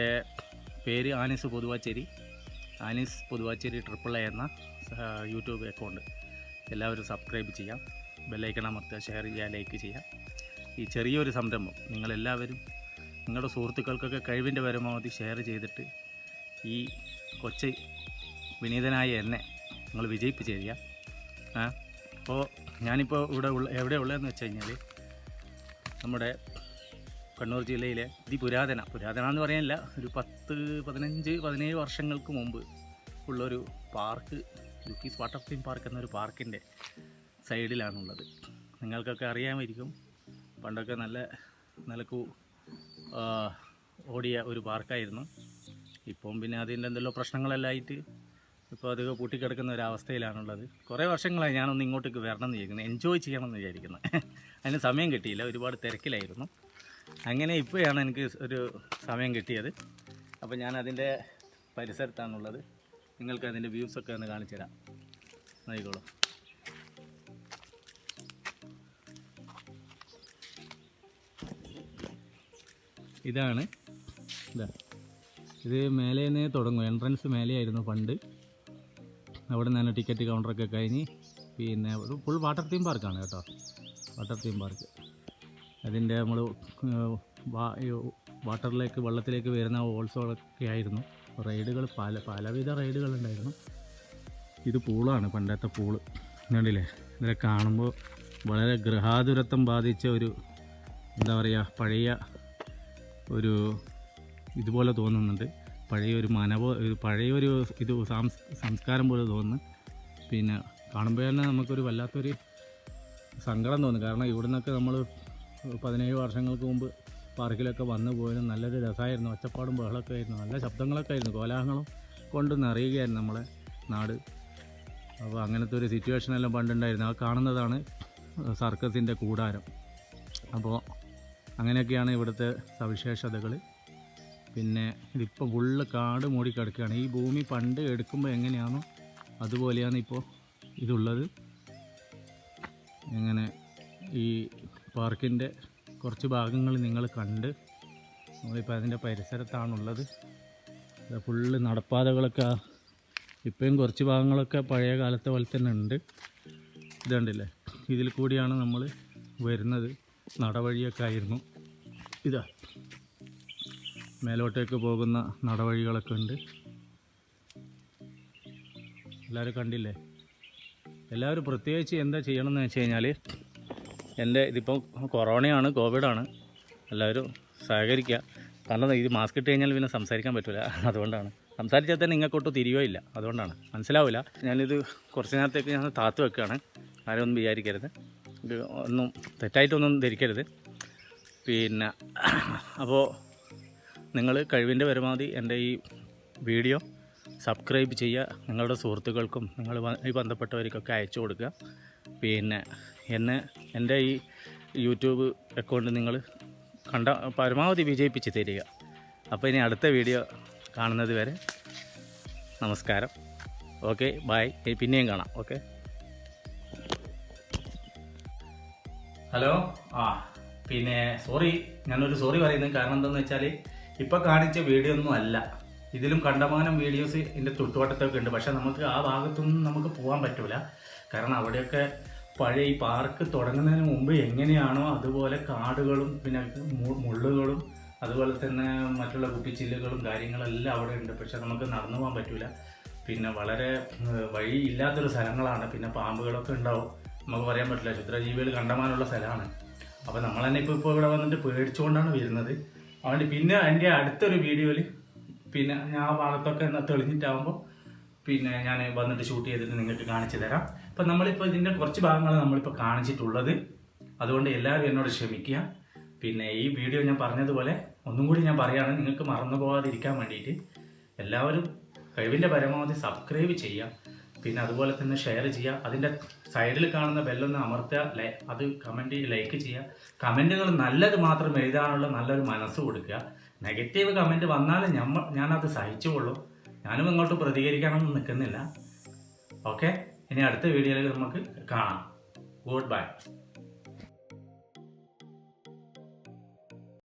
എൻ്റെ പേര് ആനീസ് പൊതുവാച്ചേരി, ആനീസ് പൊതുവാച്ചേരി AAA എന്ന യൂട്യൂബ് അക്കൗണ്ട്. എല്ലാവരും സബ്സ്ക്രൈബ് ചെയ്യാം, ബെല്ലൈക്കൺ അമർത്തുക, ഷെയർ ചെയ്യുക, ലൈക്ക് ചെയ്യുക. ഈ ചെറിയൊരു സംരംഭം നിങ്ങളെല്ലാവരും നിങ്ങളുടെ സുഹൃത്തുക്കൾക്കൊക്കെ കഴിവിൻ്റെ പരമാവധി ഷെയർ ചെയ്തിട്ട് ഈ കൊച്ചു വിനീതനായ എന്നെ നിങ്ങൾ വിജയിപ്പിച്ച് തരിക. അപ്പോൾ ഞാനിപ്പോൾ എവിടെയാണ് ഉള്ളതെന്ന് വെച്ച് കഴിഞ്ഞാൽ നമ്മുടെ കണ്ണൂർ ജില്ലയിലെ പുരാതന എന്ന് പറയാനില്ല, ഒരു 10-15-17 വർഷങ്ങൾക്ക് മുമ്പ് ഉള്ളൊരു പാർക്ക്, ലുക്കീസ് വാട്ടർ തീം പാർക്ക് എന്നൊരു പാർക്കിൻ്റെ സൈഡിലാണുള്ളത്. നിങ്ങൾക്കൊക്കെ അറിയാമായിരിക്കും, പണ്ടൊക്കെ നിലക്ക് ഓടിയ ഒരു പാർക്കായിരുന്നു. ഇപ്പം പിന്നെ അതിൻ്റെ എന്തെല്ലോ പ്രശ്നങ്ങളെല്ലാം ആയിട്ട് ഇപ്പോൾ അത് പൂട്ടിക്കിടക്കുന്ന ഒരു അവസ്ഥയിലാണുള്ളത്. കുറേ വർഷങ്ങളായി ഞാനൊന്ന് ഇങ്ങോട്ടേക്ക് വരണം എന്ന് വിചാരിക്കുന്നത്, എൻജോയ് ചെയ്യണമെന്ന് വിചാരിക്കുന്നത്. അതിന് സമയം കിട്ടിയില്ല, ഒരുപാട് തിരക്കിലായിരുന്നു. അങ്ങനെ ഇപ്പോഴാണ് എനിക്ക് ഒരു സമയം കിട്ടിയത്. അപ്പോൾ ഞാൻ അതിൻ്റെ പരിസരത്താണുള്ളത്. നിങ്ങൾക്ക് അതിൻ്റെ വ്യൂസൊക്കെ ഒന്ന് കാണിച്ചു തരാം, നോക്കിക്കോളൂ. ഇത് മേലെ നിന്ന് തുടങ്ങും. എൻട്രൻസ് മേലെയായിരുന്നു പണ്ട്. അവിടെ നിന്നാണ് ടിക്കറ്റ് കൗണ്ടറൊക്കെ കഴിഞ്ഞ് പിന്നെ ഒരു ഫുൾ വാട്ടർ തീം പാർക്കാണ് കേട്ടോ, വാട്ടർ തീം പാർക്ക്. അതിൻ്റെ നമ്മൾ വെള്ളത്തിലേക്ക് വരുന്ന ഓൾസോളൊക്കെ ആയിരുന്നു. റൈഡുകൾ പലവിധ റൈഡുകളുണ്ടായിരുന്നു. ഇത് പൂളാണ്, പണ്ടത്തെ പൂള് കണ്ടില്ലേ. ഇതിനെ കാണുമ്പോൾ വളരെ ഗൃഹാതുരത്വം ബാധിച്ച ഒരു എന്താ പറയുക, പഴയ ഒരു ഇതുപോലെ തോന്നുന്നുണ്ട്. പഴയൊരു ഇത് സംസ്കാരം പോലെ തോന്നുന്നു. പിന്നെ കാണുമ്പോൾ തന്നെ നമുക്കൊരു വല്ലാത്തൊരു സങ്കടം തോന്നും. കാരണം ഇവിടെ നിന്നൊക്കെ നമ്മൾ 17 വർഷങ്ങൾക്ക് മുമ്പ് പാർക്കിലൊക്കെ വന്നു പോയാലും നല്ലൊരു രസമായിരുന്നു. ഒച്ചപ്പാടും ബഹളമൊക്കെ ആയിരുന്നു, നല്ല ശബ്ദങ്ങളൊക്കെ ആയിരുന്നു, കോലാഹലം കൊണ്ട് നിറയുകയായിരുന്നു നമ്മളെ നാട്. അപ്പോൾ അങ്ങനത്തെ ഒരു സിറ്റുവേഷനെല്ലാം പണ്ടുണ്ടായിരുന്നു. ആ കാണുന്നതാണ് സർക്കസിൻ്റെ കൂടാരം. അപ്പോൾ അങ്ങനെയൊക്കെയാണ് ഇവിടുത്തെ സവിശേഷതകൾ. പിന്നെ ഇതിപ്പോൾ ഫുള്ള് കാട് മൂടിക്കിടക്കുകയാണ്. ഈ ഭൂമി പണ്ട് എടുക്കുമ്പോൾ എങ്ങനെയാണോ അതുപോലെയാണ് ഇപ്പോൾ ഇതുള്ളത്. എങ്ങനെ ഈ പാർക്കിൻ്റെ കുറച്ച് ഭാഗങ്ങൾ നിങ്ങൾ കണ്ട്, നമ്മളിപ്പോൾ അതിൻ്റെ പരിസരത്താണുള്ളത്. ഫുള്ള് നടപ്പാതകളൊക്കെ ഇപ്പോഴും കുറച്ച് ഭാഗങ്ങളൊക്കെ പഴയ കാലത്തെ പോലെ തന്നെ ഉണ്ട്. ഇതുണ്ടല്ലേ, ഇതിൽ കൂടിയാണ് നമ്മൾ വരുന്നത്. നടവഴിയൊക്കെ ആയിരുന്നു. ഇതാ മേലോട്ടേക്ക് പോകുന്ന നടവഴികളൊക്കെ ഉണ്ട്. എല്ലാവരും കണ്ടില്ലേ. എല്ലാവരും പ്രത്യേകിച്ച് എന്താ ചെയ്യണമെന്ന് വെച്ച് കഴിഞ്ഞാൽ, ഇതിപ്പോൾ കൊറോണയാണ്, കോവിഡാണ്, എല്ലാവരും സഹകരിക്കുക. കാരണം ഇത് മാസ്ക് ഇട്ട് കഴിഞ്ഞാൽ പിന്നെ സംസാരിക്കാൻ പറ്റില്ല. അതുകൊണ്ടാണ് സംസാരിച്ചാൽ തന്നെ നിങ്ങൾക്കൊട്ടും തിരിയുകയില്ല, അതുകൊണ്ടാണ് മനസ്സിലാവില്ല. ഞാനിത് കുറച്ച് നേരത്തേക്ക് ഞാൻ താത്ത് വെക്കുകയാണ്, ആരും ഒന്നും വിചാരിക്കരുത്, ഇത് ഒന്നും തെറ്റായിട്ടൊന്നും ധരിക്കരുത്. പിന്നെ അപ്പോൾ നിങ്ങൾ കഴിവിൻ്റെ പരമാവധി എൻ്റെ ഈ വീഡിയോ സബ്സ്ക്രൈബ് ചെയ്യുക, നിങ്ങളുടെ സുഹൃത്തുക്കൾക്കും ഈ ബന്ധപ്പെട്ടവർക്കൊക്കെ അയച്ചു കൊടുക്കുക. പിന്നെ എൻ്റെ ഈ യൂട്യൂബ് അക്കൗണ്ട് നിങ്ങൾ പരമാവധി വിജയിപ്പിച്ച് തരിക. അപ്പോൾ ഇനി അടുത്ത വീഡിയോ കാണുന്നത് വരെ നമസ്കാരം. Okay, bye. പിന്നെയും കാണാം. Okay, hello. പിന്നെ ഞാനൊരു സോറി പറയുന്നത് കാരണം എന്താണെന്ന് വെച്ചാൽ, ഇപ്പോൾ കാണിച്ച വീഡിയോ ഒന്നും അല്ല, ഇതിലും കണ്ടമാനം വീഡിയോസ് ഇതിൻ്റെ ചുറ്റുവട്ടത്തൊക്കെ ഉണ്ട്. പക്ഷേ നമുക്ക് ആ ഭാഗത്തൊന്നും നമുക്ക് പോകാൻ പറ്റില്ല. കാരണം അവിടെയൊക്കെ പഴയ ഈ പാർക്ക് തുടങ്ങുന്നതിന് മുമ്പ് എങ്ങനെയാണോ അതുപോലെ കാടുകളും പിന്നെ മുള്ളുകളും അതുപോലെ തന്നെ മറ്റുള്ള കുപ്പിച്ചില്ലുകളും കാര്യങ്ങളെല്ലാം അവിടെ ഉണ്ട്. പക്ഷെ നമുക്ക് നടന്നു പോകാൻ പറ്റില്ല. പിന്നെ വളരെ വഴി ഇല്ലാത്തൊരു സ്ഥലങ്ങളാണ്. പിന്നെ പാമ്പുകളൊക്കെ ഉണ്ടാവും, നമുക്ക് പറയാൻ പറ്റില്ല. ക്ഷുദ്രജീവികൾ കണ്ടമാനുള്ള സ്ഥലമാണ്. അപ്പോൾ നമ്മൾ തന്നെ ഇപ്പോൾ ഇവിടെ വന്നിട്ട് പേടിച്ചുകൊണ്ടാണ് വരുന്നത്. അതുകൊണ്ട് പിന്നെ എൻ്റെ അടുത്തൊരു വീഡിയോയിൽ പിന്നെ ഞാൻ ആ ഭാഗത്തൊക്കെ തെളിഞ്ഞിട്ടാകുമ്പോൾ പിന്നെ ഞാൻ വന്നിട്ട് ഷൂട്ട് ചെയ്തിട്ട് നിങ്ങൾക്ക് കാണിച്ചു തരാം. അപ്പം നമ്മളിപ്പോൾ ഇതിൻ്റെ കുറച്ച് ഭാഗങ്ങൾ നമ്മളിപ്പോൾ കാണിച്ചിട്ടുള്ളത്. അതുകൊണ്ട് എല്ലാവരും എന്നോട് ക്ഷമിക്കുക. പിന്നെ ഈ വീഡിയോ ഞാൻ പറഞ്ഞതുപോലെ ഒന്നും കൂടി ഞാൻ പറയുകയാണ്, നിങ്ങൾക്ക് മറന്നു പോകാതിരിക്കാൻ വേണ്ടിയിട്ട് എല്ലാവരും കഴിവിൻ്റെ പരമാവധി സബ്സ്ക്രൈബ് ചെയ്യുക. പിന്നെ അതുപോലെ തന്നെ ഷെയർ ചെയ്യുക. അതിൻ്റെ സൈഡിൽ കാണുന്ന ബെല്ലൊന്ന് അമർത്തുക, അത് കമൻറ്റ് ലൈക്ക് ചെയ്യുക. കമൻറ്റുകൾ നല്ലത് മാത്രം എഴുതാനുള്ള നല്ലൊരു മനസ്സ് കൊടുക്കുക. നെഗറ്റീവ് കമൻറ്റ് വന്നാലും ഞാനത് സഹിച്ചുകൊള്ളും. ഞാനും ഇങ്ങോട്ട് പ്രതികരിക്കാനൊന്നും നിൽക്കുന്നില്ല. ഓക്കെ, ഇനി അടുത്ത വീഡിയോയിൽ നമുക്ക് കാണാം. Good bye.